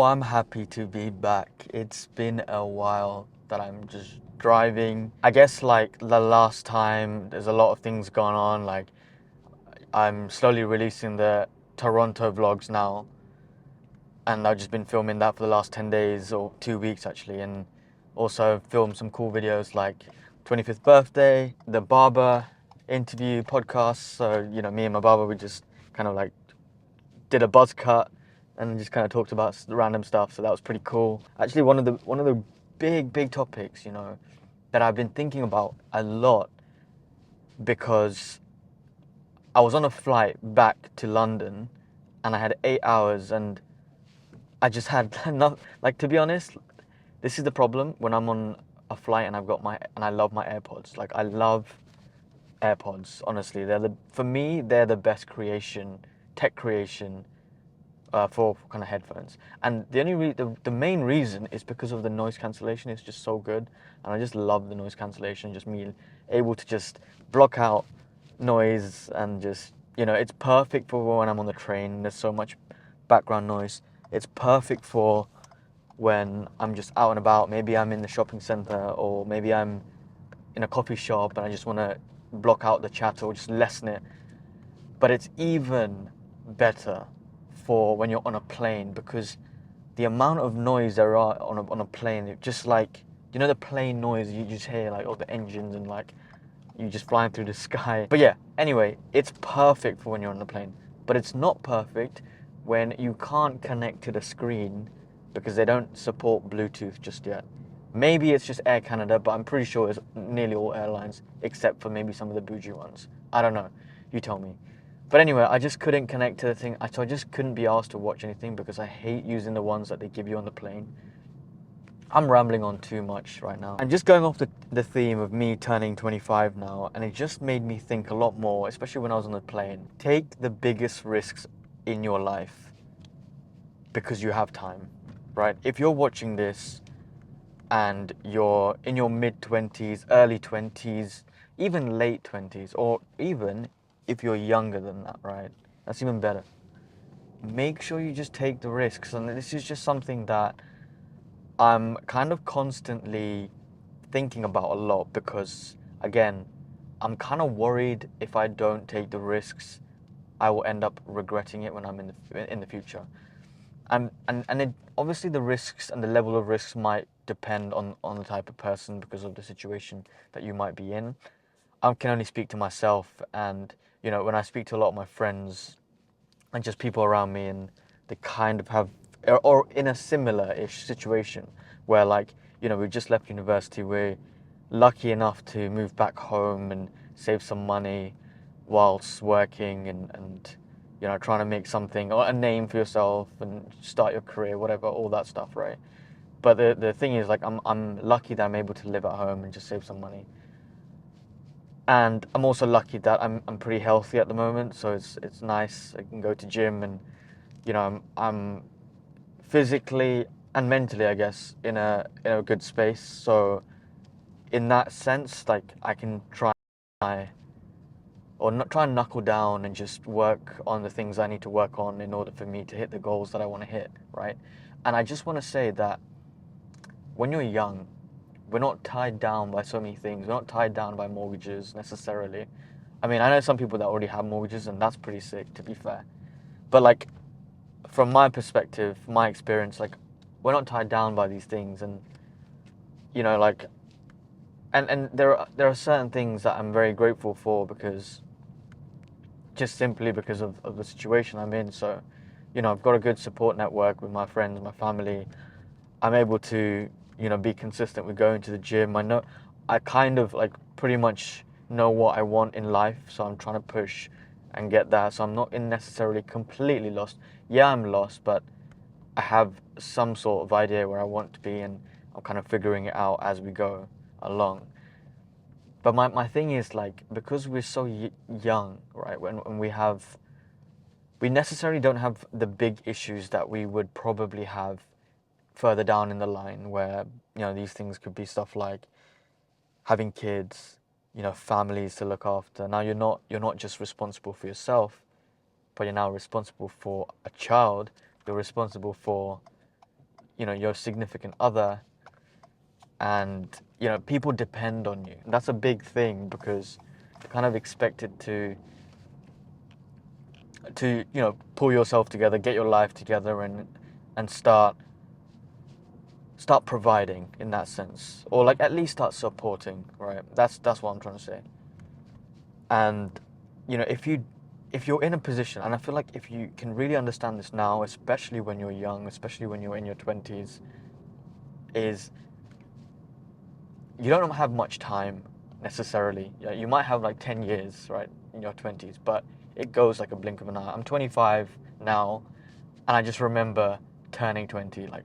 Oh, I'm happy to be back. It's been a while that I'm just driving. I guess like the last time, there's a lot of things going on. Like I'm slowly releasing the Toronto vlogs now, and I've just been filming that for the last 10 days or 2 weeks actually, and also filmed some cool videos like 25th birthday, the barber interview podcast. So, me and my barber, we just kind of like did a buzz cut and just kind of talked about random stuff. So that was pretty cool. Actually, one of the big topics, that I've been thinking about a lot, because I was on a flight back to London and I had 8 hours, and I just had enough. Like, to be honest, this is the problem when I'm on a flight and I love my AirPods. Like, I love AirPods. Honestly, for me they're the best tech creation for kind of headphones. And the main reason is because of the noise cancellation. It's just so good, and I just love the noise cancellation. Just me able to just block out noise, and just it's perfect for when I'm on the train. There's so much background noise. It's perfect for when I'm just out and about. Maybe I'm in the shopping center, or maybe I'm in a coffee shop and I just want to block out the chatter or just lessen it. But it's even better for when you're on a plane, because the amount of noise there are on a plane, just like, the plane noise you just hear, like all the engines and like you just flying through the sky. But yeah, anyway, it's perfect for when you're on the plane, but it's not perfect when you can't connect to the screen because they don't support Bluetooth just yet. Maybe it's just Air Canada, but I'm pretty sure it's nearly all airlines except for maybe some of the bougie ones. I don't know. You tell me. But anyway, I just couldn't connect to the thing. So I just couldn't be asked to watch anything because I hate using the ones that they give you on the plane. I'm rambling on too much right now. And just going off the theme of me turning 25 now, and it just made me think a lot more, especially when I was on the plane. Take the biggest risks in your life because you have time, right? If you're watching this and you're in your mid-20s, early 20s, even late 20s, or even if you're younger than that, right? That's even better. Make sure you just take the risks. And this is just something that I'm kind of constantly thinking about a lot, because, again, I'm kind of worried if I don't take the risks, I will end up regretting it when I'm in the future. Obviously the risks and the level of risks might depend on the type of person because of the situation that you might be in. I can only speak to myself, and when I speak to a lot of my friends and just people around me, and they kind of have or in a similar-ish situation where, like, we just left university, we're lucky enough to move back home and save some money whilst working, and trying to make something or a name for yourself and start your career, whatever, all that stuff, right? But the thing is, like, I'm lucky that I'm able to live at home and just save some money. And I'm also lucky that I'm pretty healthy at the moment, so it's nice. I can go to gym, and I'm physically and mentally, I guess, in a good space. So in that sense, like, I can not try and knuckle down and just work on the things I need to work on in order for me to hit the goals that I want to hit, right? And I just want to say that when you're young, we're not tied down by so many things. We're not tied down by mortgages necessarily. I mean, I know some people that already have mortgages, and that's pretty sick, to be fair. But, like, from my perspective, my experience, like, we're not tied down by these things, and like, and there are certain things that I'm very grateful for, because just simply because of the situation I'm in. So, I've got a good support network with my friends, my family. I'm able to, be consistent with going to the gym. I kind of, like, pretty much know what I want in life, so I'm trying to push and get that. So I'm not necessarily completely lost. Yeah, I'm lost, but I have some sort of idea where I want to be, and I'm kind of figuring it out as we go along. But my thing is, like, because we're so young, right, when we necessarily don't have the big issues that we would probably have further down in the line, where these things could be stuff like having kids, families to look after. Now you're not just responsible for yourself, but you're now responsible for a child. You're responsible for your significant other, and people depend on you. That's a big thing, because you're kind of expected to pull yourself together, get your life together, and start providing in that sense, or like at least start supporting, right? That's what I'm trying to say. And if you're in a position, and I feel like if you can really understand this now, especially when you're young, especially when you're in your 20s, is you don't have much time necessarily. Yeah, you might have like 10 years, right, in your 20s, but it goes like a blink of an eye. I'm 25 now, and I just remember turning 20 like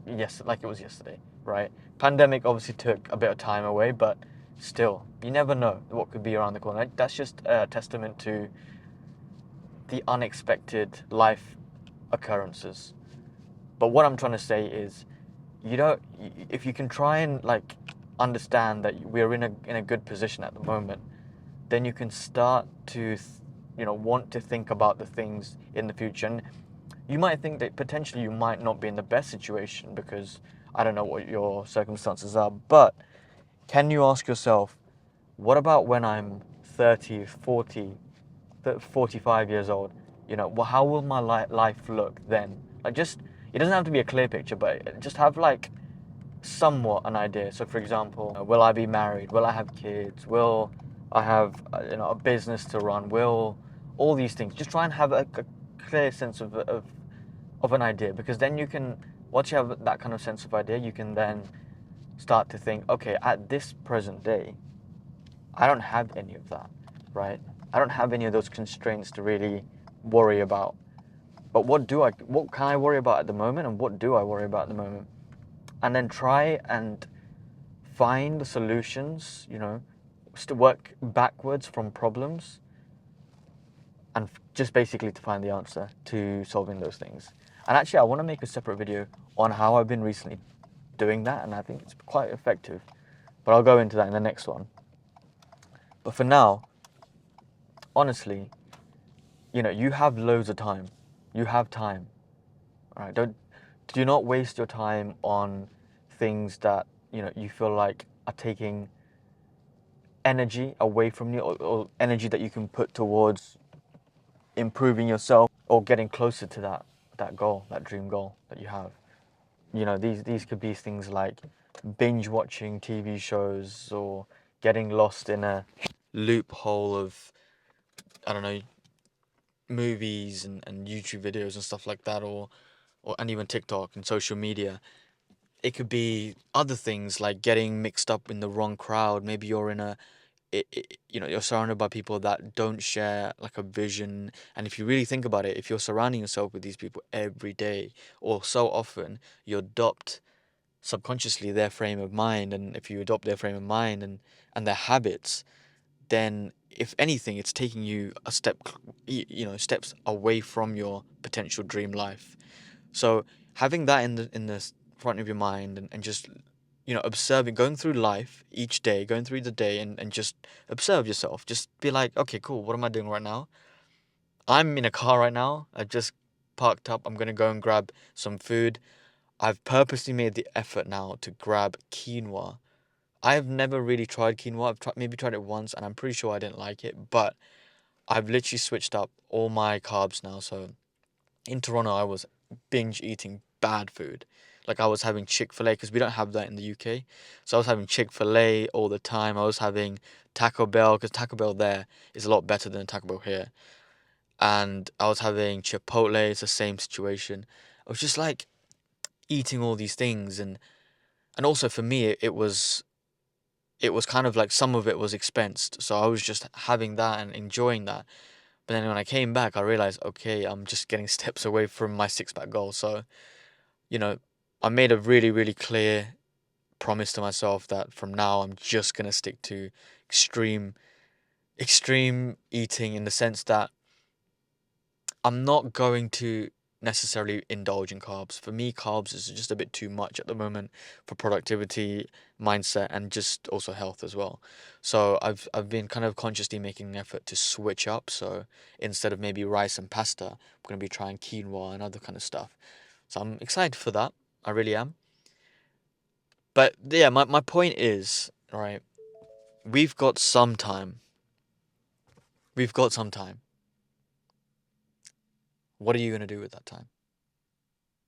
it was yesterday, right? Pandemic obviously took a bit of time away, but still, you never know what could be around the corner. That's just a testament to the unexpected life occurrences. But what I'm trying to say is, if you can try and like understand that we're in a good position at the moment, then you can start to want to think about the things in the future. And you might think that potentially you might not be in the best situation, because I don't know what your circumstances are, but can you ask yourself, what about when I'm 30, 40, 45 years old? Well, how will my life look then? Like, just, it doesn't have to be a clear picture, but just have like somewhat an idea. So, for example, will I be married? Will I have kids? Will I have a business to run? Will all these things? Just try and have a clear sense of an idea, because then you can, once you have that kind of sense of idea, you can then start to think, okay, at this present day, I don't have any of that, right? I don't have any of those constraints to really worry about. But what can I worry about at the moment, and what do I worry about at the moment? And then try and find solutions, to work backwards from problems, and just basically to find the answer to solving those things. And actually, I want to make a separate video on how I've been recently doing that, and I think it's quite effective. But I'll go into that in the next one. But for now, honestly, you have loads of time. You have time. All right? Do not waste your time on things that, you feel like are taking energy away from you, or energy that you can put towards improving yourself or getting closer to that goal, that dream goal that you have. These could be things like binge watching TV shows, or getting lost in a loophole of, I don't know, movies and YouTube videos and stuff like that, or and even TikTok and social media. It could be other things like getting mixed up in the wrong crowd. Maybe you're in you're surrounded by people that don't share like a vision. And if you really think about it, if you're surrounding yourself with these people every day or so often, you adopt subconsciously their frame of mind. And if you adopt their frame of mind and their habits, then if anything, it's taking you a step, steps away from your potential dream life. So having that in the front of your mind, and just observing, going through life each day, going through the day, and just observe yourself. Just be like, okay, cool, what am I doing right now? I'm in a car right now. I just parked up. I'm gonna go and grab some food. I've purposely made the effort now to grab quinoa. I've never really tried quinoa. Maybe tried it once, and I'm pretty sure I didn't like it. But I've literally switched up all my carbs now. So in Toronto, I was binge eating bad food. Like, I was having Chick-fil-A, because we don't have that in the UK. So I was having Chick-fil-A all the time. I was having Taco Bell, because Taco Bell there is a lot better than Taco Bell here. And I was having Chipotle. It's the same situation. I was just like eating all these things, and also for me, it was kind of like some of it was expensed. So I was just having that and enjoying that. But then when I came back, I realized, okay, I'm just getting steps away from my six-pack goal. So, you know, I made a really, really clear promise to myself that from now I'm just gonna stick to extreme, extreme eating, in the sense that I'm not going to necessarily indulge in carbs. For me, carbs is just a bit too much at the moment for productivity, mindset, and just also health as well. So I've been kind of consciously making an effort to switch up. So instead of maybe rice and pasta, I'm gonna be trying quinoa and other kind of stuff. So I'm excited for that. I really am. But yeah, my point is, right, we've got some time. We've got some time. What are you gonna do with that time?